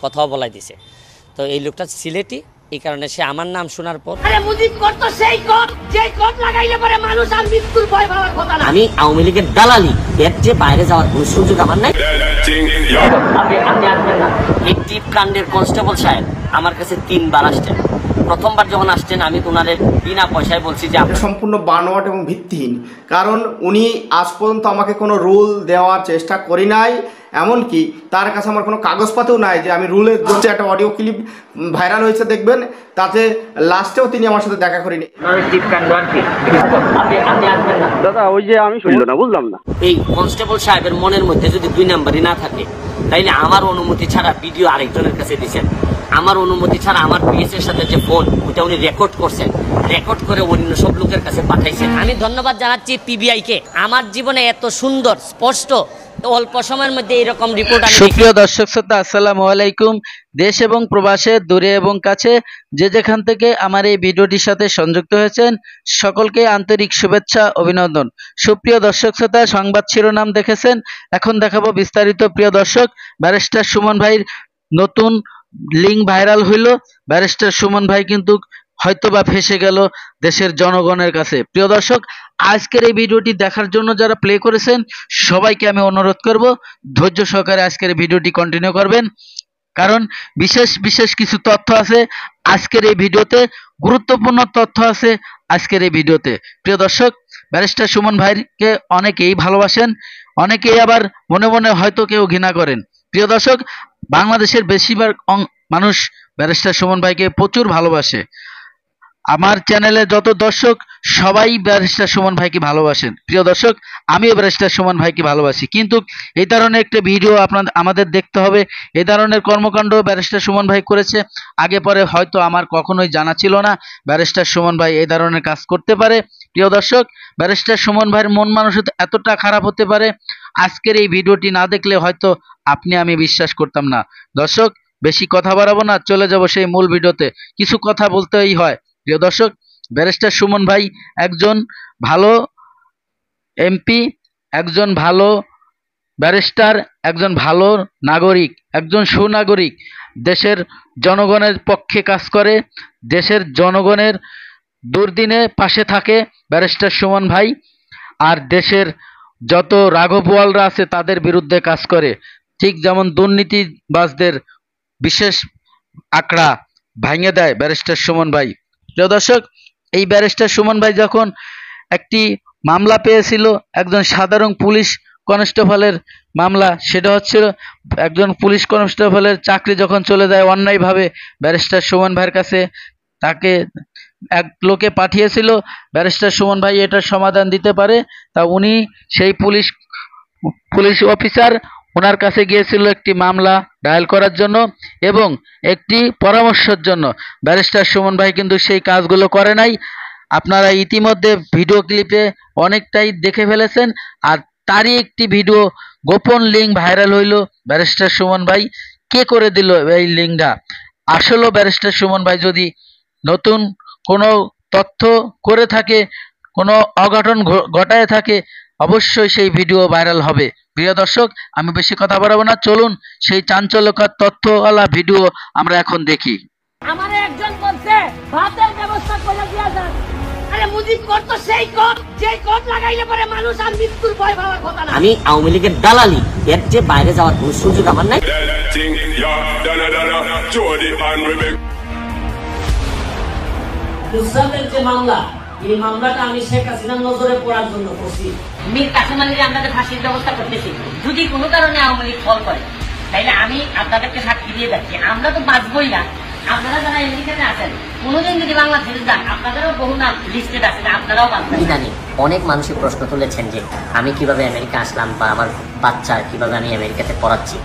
কথাও বলাই দিছে। তো এই লোকটা সিলেটি, এই কারণে সে আমার নাম শোনার পর আরে মুজিব করতো সেই কোট যে কোট লাগাইলে পরে মানুষ আর মৃত্যুর ভয় পাওয়ার কথা না। আমি আওয়ামী লীগের দালালি এর যে বাইরে যাওয়ার কোনো সুযোগ আমার নাই। আপনি আসবেন না। একটি কাণ্ডের কনস্টেবল সাহেব আমার কাছে 3 বার আসছেন। প্রথমবার যখন আসছেন আমি ওনাদের বিনা পয়সায় বলছি যে আপনি সম্পূর্ণ বানোয়াট এবং ভিত্তিহীন, কারণ উনি আজ পর্যন্ত আমাকে কোনো রুল দেওয়ার চেষ্টা করি নাই, এমনকি তার কাছে আমার কোনো কাগজপাতিও নাই যে আমি রুলের যে একটা অডিও ক্লিপ ভাইরাল হয়েছে দেখবেন, তাতে লাস্টেও তিনি আমার সাথে দেখা করিনি। দাদা ওই যে আমি শুনলো না, বুঝলাম না। এই কনস্টেবল সাহেবের মনের মধ্যে যদি 2 নাম্বারই না থাকে, তাইলে আমার অনুমতি ছাড়া ভিডিও আরেকজনের কাছে দিয়েছেন, আমার অনুমতি ছাড়া আমার পিএস এর সাথে যে ফোন ওটা উনি রেকর্ড করছেন, রেকর্ড করে অন্য সব লোকের কাছে পাঠাইছেন। আমি ধন্যবাদ জানাচ্ছি পিবিআই কে, আমার জীবনে এত সুন্দর স্পষ্ট অল্প সময়ের মধ্যে এরকম রিপোর্ট। সুপ্রিয় দর্শক শ্রোতা, আসসালামু আলাইকুম। দেশ এবং প্রবাসে, দূরে এবং কাছে, যে যেখান থেকে আমার এই ভিডিওটির সাথে সংযুক্ত হয়েছেন, সকলকে আন্তরিক শুভেচ্ছা, অভিনন্দন। সুপ্রিয় দর্শক শ্রোতা, সংবাদ শিরোনাম দেখেছেন, এখন দেখাবো বিস্তারিত। প্রিয় দর্শক, ব্যারিস্টার সুমন ভাইয়ের নতুন লিঙ্ক ভাইরাল হইল। ব্যারিস্টার সুমন ভাই কিন্তু হয়তোবা ফেসে গেল দেশের জনগণের কাছে। প্রিয় দর্শক, আজকের এই ভিডিওটি দেখার জন্য যারা প্লে করেছেন সবাইকে আমি অনুরোধ করব ধৈর্য সহকারে আজকের এই ভিডিওটি কন্টিনিউ করবেন, কারণ বিশেষ কিছু তথ্য আছে আজকের এই ভিডিওতে, গুরুত্বপূর্ণ তথ্য আছে আজকের এই ভিডিওতে। প্রিয় দর্শক, ব্যারিস্টার সুমন ভাইকে অনেকেই ভালোবাসেন, অনেকেই আবার মনে মনে হয়তো কেউ ঘৃণা করেন। প্রিয় দর্শক, বাংলাদেশের বেশিরভাগ মানুষ ব্যারিস্টার সুমন ভাইকে প্রচুর ভালোবাসে। আমার চ্যানেলে যত দর্শক সবাই ব্যারিস্টার সুমন ভাইকে ভালোবাসেন। প্রিয় দর্শক, আমিও ব্যারিস্টার সুমন ভাইকে ভালোবাসি, কিন্তু এই ধরনের একটা ভিডিও আমাদের দেখতে হবে। এই ধরনের কর্মকাণ্ড ব্যারিস্টার সুমন ভাই করেছে, আগে পরে হয়তো আমার কখনোই জানা ছিল না ব্যারিস্টার সুমন ভাই এই ধরনের কাজ করতে পারে। প্রিয় দর্শক, ব্যারিস্টার সুমন ভাইয়ের মন মানসিকতা এতটা খারাপ হতে পারে, আজকের এই ভিডিওটি না দেখলে হয়তো আমি বিশ্বাস করতাম না। দর্শক, বেশি কথা বাড়াবো না, চলে যাব সেই মূল ভিডিওতে। কিছু কথা বলতেই হয়। প্রিয় দর্শক, ব্যারিস্টার সুমন ভাই একজন ভালো এমপি, একজন ভালো ব্যারিস্টার, একজন ভালো নাগরিক, একজন সুনাগরিক, দেশের জনগণের পক্ষে কাজ করে, দেশের জনগণের দুর্দিনে পাশে থাকে ব্যারিস্টার সুমন ভাই। আর দেশের যত রাঘবওয়ালরা আছে তাদের বিরুদ্ধে কাজ করে, ঠিক যেমন দুর্নীতিবাজদের বিশেষ আঁকড়া ভাঙে দেয় ব্যারিস্টার সুমন ভাই। প্রিয় দর্শক, এই ব্যারিস্টার সুমন ভাই যখন একটি মামলা পেয়েছিল, একজন সাধারণ পুলিশ কনস্টেবলের মামলা, সেটা হচ্ছিল একজন পুলিশ কনস্টেবলের চাকরি যখন চলে যায় অন্যায়ভাবে ব্যারিস্টার সুমন ভাইয়ের কাছে, তাকে এক লোকে পাঠিয়েছিল ব্যারিস্টার সুমন ভাই এটার সমাধান দিতে পারে। তা উনি সেই পুলিশ অফিসার ওনার কাছে গিয়েছিল একটি মামলা ডায়াল করার জন্য এবং একটি পরামর্শের জন্য। ব্যারিস্টার সুমন ভাই কিন্তু সেই কাজগুলো করে নাই। আপনারা ইতিমধ্যে ভিডিও ক্লিপে অনেকটাই দেখে ফেলেছেন, আর তারই একটি ভিডিও গোপন লিঙ্ক ভাইরাল হইল। ব্যারিস্টার সুমন ভাই কে করে দিল এই লিঙ্কটা? আসলে ব্যারিস্টার সুমন ভাই যদি নতুন কোনো তথ্য করে থাকে, কোনো অঘটন ঘটায় থাকে, অবশ্যই সেই ভিডিও ভাইরাল হবে। প্রিয় দর্শক, আমি বেশি কথা বাড়াবো না, চলুন সেই চাঞ্চল্যকর তথ্যওয়ালা ভিডিও আমরা এখন দেখি। আমারে একজন বলছে ভাতের ব্যবস্থা করে দিয়া যান। আরে মুজিব করতো সেই কোট যে কোট লাগাইলে পরে মানুষ আর মৃত্যুর ভয় পাওয়ার কথা না। আমি আওয়ামী লীগের দালালি এর যে বাইরে যাওয়ার কোনো সুযোগ আমার নাই। মুসাদের যে মামলা, এই মামলাটা আমি শেখ হাসিনার নজরে পড়ার জন্য করছি। মীর কাসেম আলীকে আপনাদের ফাঁসির ব্যবস্থা করতেছি। যদি কোনো কারণে আওয়ামী লীগ ফল করে, তাইলে আমি আপনাদেরকে সাক্ষী দিয়ে যাচ্ছি, আমরা তো বাঁচবই না। আপনারা যারা আমেরিকাতে আছেন, কোনোদিন যদি বাংলাদেশে যান, আপনাদেরও বহু নাম লিস্টেড আছে, আপনারাও বাঁচবেন। জানি অনেক মানুষই প্রশ্ন তুলেছেন যে আমি কিভাবে আমেরিকা আসলাম বা আমার বাচ্চা কিভাবে আমি আমেরিকাতে পড়াচ্ছি।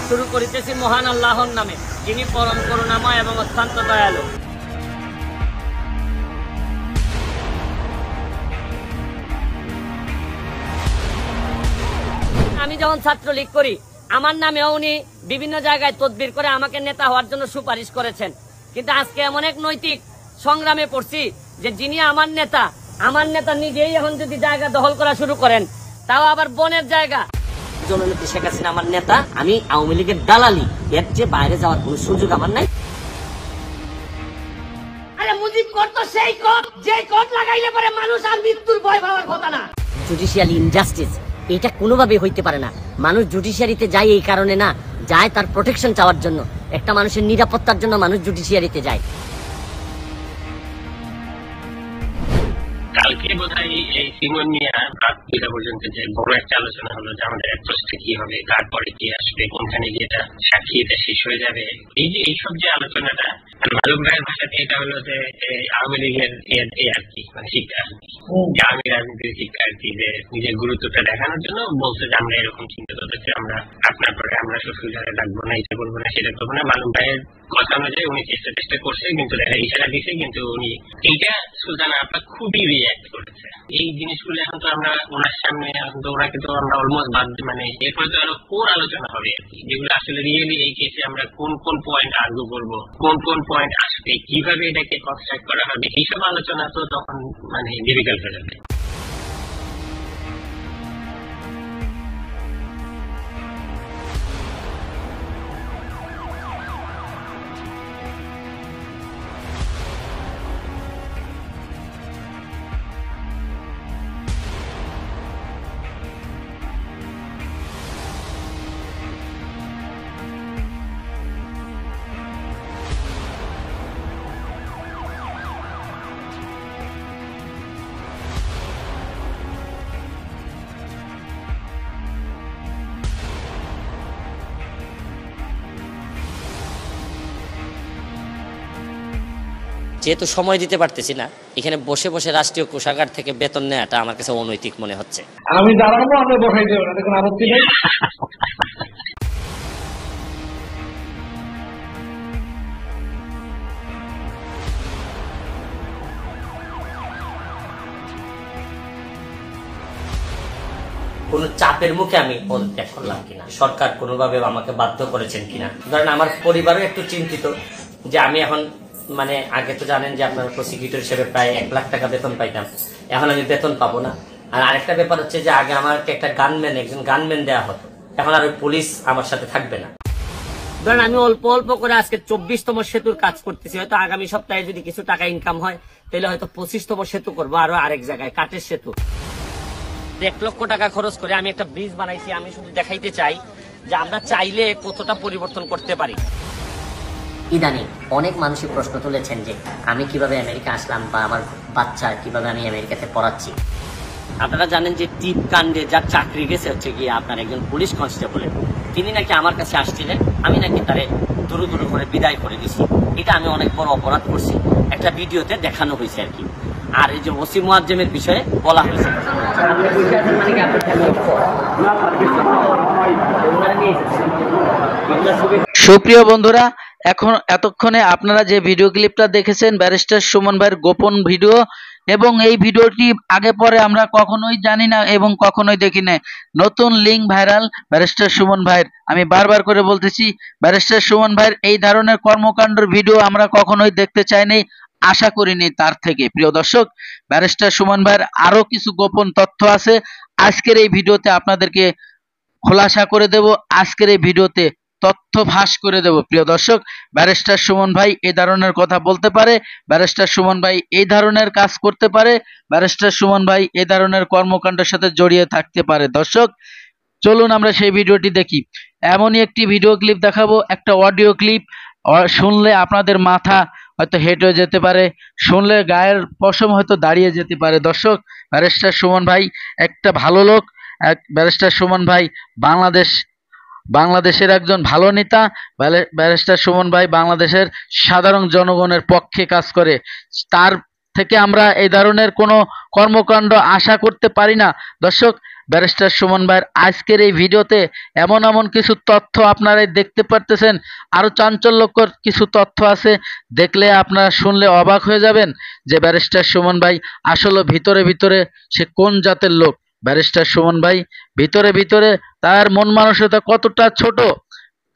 শুরু করিতেছি মহান আল্লাহর নামে, যিনি পরম করুণাময় এবং অত্যন্ত দয়ালু। আমি যখন ছাত্রলীগ করি, আমার নামেও উনি বিভিন্ন জায়গায় তদবির করে আমাকে নেতা হওয়ার জন্য সুপারিশ করেছেন, কিন্তু আজকে এমন এক নৈতিক সংগ্রামে পড়ছি যে যিনি আমার নেতা নিজেই এখন যদি জায়গা দখল করা শুরু করেন, তাও আবার বনের জায়গা। জননেত্রী শেখ হাসিনা আমার নেতা, আমি আওয়ামী লীগের দালালি, এর চেয়ে বাইরে যাওয়ার কোন সুযোগ আমার নাই। আরে মুজিব কোর্ট তো সেই কোর্ট যে কোর্ট লাগাইলে পরে মানুষ আর মৃত্যুর ভয় পাওয়ার কথা না। জুডিশিয়াল ইনজাস্টিস এটা কোনোভাবে হইতে পারে না। মানুষ জুডিশিয়ারিতে যায় এই কারণে না, যায় তার প্রোটেকশন চাওয়ার জন্য। একটা মানুষের নিরাপত্তার জন্য মানুষ জুডিশিয়ারিতে যায়। কালকে বোধহয় এই সিমন মিয়া রাত 2টা পর্যন্ত যে বড় একটা আলোচনা হলো যে আমাদের অ্যাপ্রোচটা কি হবে, তারপরে কি আসবে, কোনখানে গিয়ে এটা সাক্ষী এটা শেষ হয়ে যাবে, এই যে এইসব যে আলোচনাটা, মালুম ভাইয়ের ভাষাতে এটা হলো যে আওয়ামী লীগের আর কি মানে শিক্ষা, যে আমি রাজনীতির শিক্ষা আর কি, যে নিজের গুরুত্বটা দেখানোর জন্য বলছে যে আমরা এরকম চিন্তা করতেছি, আমরা আপনার পরে আমরা শ্বশুর ঘরে ডাকবো না, এটা করবো না, সেটা করবো না। মালুম ভাইয়ের কথা অনুযায়ী উনি চেষ্টা করছে, কিন্তু দেখা ইশারা দিছে, কিন্তু উনি এইটা সুলতানা আপা খুবই রিয়াক্ট করেছে। এই জিনিসগুলো এখন তো আমরা ওনার সামনে, এখন তো ওনাকে তো আমরা অলমোস্ট বাদ, মানে এরপরে তো আরো কোর আলোচনা হবে আর কি, যেগুলো আসলে রিয়েলি এই কেসে আমরা কোন কোন পয়েন্ট আর্গু করবো, কোন কোন পয়েন্ট আসবে, কিভাবে এটাকে কনস্ট্রাক্ট করা হবে, এইসব আলোচনা তো তখন মানে ডিফিকাল্ট হয়ে যাবে। যেহেতু সময় দিতে পারতেছি না, এখানে বসে বসে রাষ্ট্রীয় কোষাগার থেকে বেতন নেওয়াটা আমার কাছে অনৈতিক মনে হচ্ছে। আমি দাঁড়াবো, আপনি বসাই দেবেন, এতে কোনো আপত্তি নেই। কোন চাপের মুখে আমি পদত্যাগ করলাম কিনা, সরকার কোনোভাবে আমাকে বাধ্য করেছেন কিনা। ধরেন আমার পরিবারও একটু চিন্তিত যে আমি এখন, মানে আগে তো জানেন যে আপনার প্রসিকিউটর হিসেবে প্রায় 1 লাখ টাকা বেতন পাইতাম, এখন আমি বেতন পাবো না। আর আরেকটা ব্যাপার হচ্ছে যে আগে আমাকে একজন গানম্যান দেওয়া হতো, এখন আর ওই পুলিশ আমার সাথে থাকবে না। ধরেন আমি অল্প অল্প করে আজকে 24তম সেতুর কাজ করতেছি, হয়তো আগামী সপ্তাহে যদি কিছু টাকা ইনকাম হয় তাহলে হয়তো 25তম সেতু করবো, আরো আরেক জায়গায় কাঠের সেতু। 1 লক্ষ টাকা খরচ করে আমি একটা ব্রিজ বানাইছি। আমি শুধু দেখাইতে চাই যে আমরা চাইলে কতটা পরিবর্তন করতে পারি। ইদানিং অনেক মানুষই প্রশ্ন তুলেছেন যে আমি কিভাবে আমেরিকা আসলাম, বা আমার বাচ্চা কিভাবে আমি আমেরিকাতে পড়াচ্ছি। আপনারা জানেন যে টিপ কাণ্ডে যার চাকরি গেছে হচ্ছে গিয়ে আপনার একজন পুলিশ কনস্টেবল, তিনি নাকি আমার কাছে আসছিলেন, আমি নাকি তারে দূর দূর করে বিদায় করে দিছি। এটা আমি অনেক বড় অপরাধ করছি, একটা ভিডিওতে দেখানো হয়েছে আর কি। আর এই যে ওসি মুয়াজ্জেমের বিষয়ে বলা হয়েছে। সুপ্রিয় বন্ধুরা, এতক্ষণে আপনারা যে ভিডিও ক্লিপটা দেখেছেন ব্যারিস্টার সুমন ভাইয়ের গোপন ভিডিও, এবং এই ভিডিওটি আগে পরে আমরা কখনোই জানি না এবং কখনোই দেখি না। নতুন লিঙ্ক ভাইরাল ব্যারিস্টার সুমন ভাইয়ের। আমি বারবার করে বলতেছি, ব্যারিস্টার সুমন ভাইয়ের এই ধরনের কর্মকাণ্ডের ভিডিও আমরা কখনোই দেখতে চাইনি, আশা করিনি তার থেকে। প্রিয় দর্শক, ব্যারিস্টার সুমন ভাইয়ের আরো কিছু গোপন তথ্য আছে, আজকের এই ভিডিওতে আপনাদেরকে খোলাসা করে দেব, আজকের এই ভিডিওতে তথ্য ফাঁস করে দেব। প্রিয় দর্শক, ব্যারিস্টার সুমন ভাই এই ধরনের কথা বলতে পারে, ব্যারিস্টার সুমন ভাই এই ধরনের কাজ করতে পারে, ব্যারিস্টার সুমন ভাই এই ধরনের কর্মকাণ্ডের সাথে জড়িয়ে থাকতে পারে। দর্শক চলুন আমরা সেই ভিডিওটি দেখি। এমনই একটি ভিডিও ক্লিপ দেখাবো, একটা অডিও ক্লিপ, শুনলে আপনাদের মাথা হয়তো হেঁট হয়ে যেতে পারে, শুনলে গায়ের পশম হয়তো দাঁড়িয়ে যেতে পারে। দর্শক, ব্যারিস্টার সুমন ভাই একটা ভালো লোক, ব্যারিস্টার সুমন ভাই বাংলাদেশের একজন ভালো নেতা। ব্যারিস্টার সুমন ভাই বাংলাদেশের সাধারণ জনগণের পক্ষে কাজ করে, তার থেকে আমরা এই ধরনের কোনো কর্মকাণ্ড আশা করতে পারি না। দর্শক, ব্যারিস্টার সুমন ভাইয়ের আজকের এই ভিডিওতে এমন এমন কিছু তথ্য আপনারা দেখতে পারতেছেন, আরো চাঞ্চল্যকর কিছু তথ্য আছে, দেখলে আপনারা শুনলে অবাক হয়ে যাবেন যে ব্যারিস্টার সুমন ভাই আসলে ভিতরে ভিতরে সে কোন জাতের লোক। ব্যারিস্টার সুমন ভাই ভিতরে ভিতরে তার মন মানসিকতা কতটা ছোট,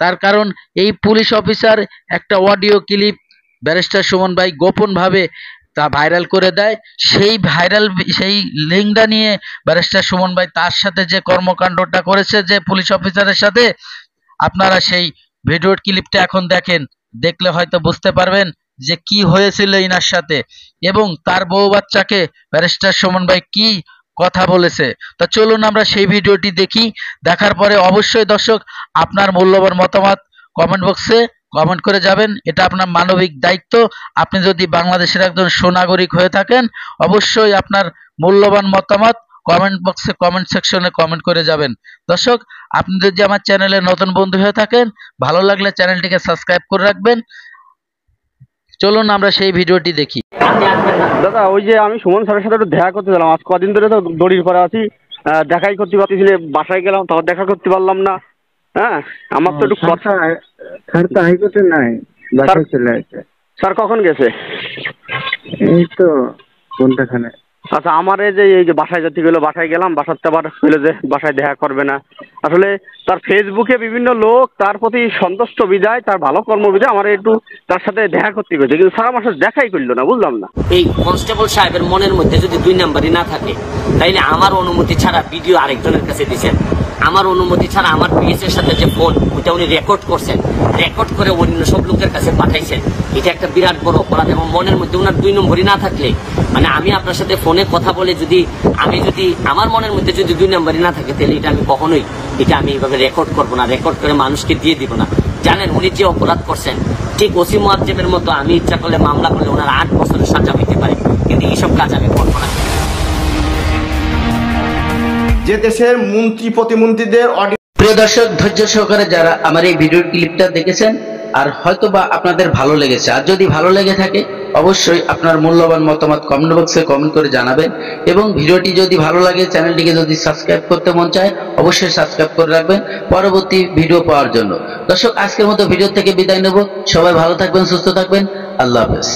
তার কারণ এই পুলিশ অফিসার একটা অডিও ক্লিপ ব্যারিস্টার সুমন ভাই গোপনভাবে তা ভাইরাল করে দেয়। সেই লিঙ্কটা নিয়ে ব্যারিস্টার সুমন ভাই তার সাথে যে কর্মকাণ্ডটা করেছে যে পুলিশ অফিসারের সাথে, আপনারা সেই ভিডিওর ক্লিপটা এখন দেখেন, দেখলে হয়তো বুঝতে পারবেন যে কি হয়েছিল ইনার সাথে এবং তার বউ বাচ্চাকে ব্যারিস্টার সুমন ভাই কি কথা বলেছে। তা চলুন আমরা সেই ভিডিওটি দেখি। দেখার পরে অবশ্যই দর্শক আপনার মূল্যবান মতামত কমেন্ট বক্সে কমেন্ট করে যাবেন, এটা আপনার মানবিক দায়িত্ব। আপনি যদি বাংলাদেশের একজন সুনাগরিক হয়ে থাকেন অবশ্যই আপনার মূল্যবান মতামত কমেন্ট বক্সে কমেন্ট সেকশনে কমেন্ট করে যাবেন। দর্শক আপনি যদি আমার চ্যানেলে নতুন বন্ধু হয়ে থাকেন, ভালো লাগলে চ্যানেলটিকে সাবস্ক্রাইব করে রাখবেন। চলুন আমরা সেই ভিডিওটি দেখি। আপনি আসবেন না। দাদা ওই যে আমি সুমন স্যারের সাথে একটু দেখা করতে গেলাম, আজ কদিন ধরে তো দড়ির পরে আছি, দেখাই করতে পারতেছি না, বাসায় গেলাম তাও দেখা করতে পারলাম না। হ্যাঁ আমার তো একটু কথা। স্যার তো হাইকোর্টে নাই, বাসায় চলে আসে। স্যার কখন গেছে? এই তো কোনটাখানে। আচ্ছা আমার এই যে বাসায় যেতে গেলো, বাসায় গেলাম, বাসাতে আবার হইলো যে বাসায় দেখা করবে না। আসলে তার ফেসবুকে বিভিন্ন লোক তার প্রতি সন্তুষ্ট বিদায়, তার ভালো কর্ম বিদায় আমার একটু তার সাথে দেখা করতে গেছে, কিন্তু স্যার আমার সাথে দেখাই করলো না, বুঝলাম না। এই কনস্টেবল সাহেবের মনের মধ্যে যদি 2 নাম্বারই না থাকে, তাইলে আমার অনুমতি ছাড়া ভিডিও আরেকজনের কাছে দিয়েছেন, আমার অনুমতি ছাড়া আমার পিএস এর সাথে যে ফোন ওইটা উনি রেকর্ড করছেন, রেকর্ড করে অন্য সব লোকের কাছে পাঠাইছেন, এটা একটা বিরাট বড় অপরাধ। এবং মনের মধ্যে ওনার 2 নম্বরই না থাকলে, মানে আমি আপনার সাথে ফোনে কথা বলে যদি আমার মনের মধ্যে যদি 2 নম্বরই না থাকে, তাহলে এটা আমি কখনোই আমি এইভাবে রেকর্ড করবো না, রেকর্ড করে মানুষকে দিয়ে দিব না। জানেন উনি যে অপরাধ করছেন, ঠিক ওসি মুয়াজ্জেমের মতো আমি ইচ্ছা করলে মামলা করলে ওনার 8 বছরের সাজা হইতে পারে, কিন্তু এইসব কাজ আমি করবো না। যে দেশের মন্ত্রী প্রতিমন্ত্রীদের অডিও। প্রিয় দর্শক ধৈর্য সহকারে যারা আমার এই ভিডিওর ক্লিপটা দেখেছেন, আর হয়তোবা আপনাদের ভালো লেগেছে, আর যদি ভালো লেগে থাকে অবশ্যই আপনার মূল্যবান মতামত কমেন্ট বক্সে কমেন্ট করে জানাবেন। এবং ভিডিওটি যদি ভালো লাগে, চ্যানেলটিকে যদি সাবস্ক্রাইব করতে মন চায় অবশ্যই সাবস্ক্রাইব করে রাখবেন পরবর্তী ভিডিও পাওয়ার জন্য। দর্শক আজকের মতো ভিডিও থেকে বিদায় নেব। সবাই ভালো থাকবেন, সুস্থ থাকবেন, আল্লাহ হাফেজ।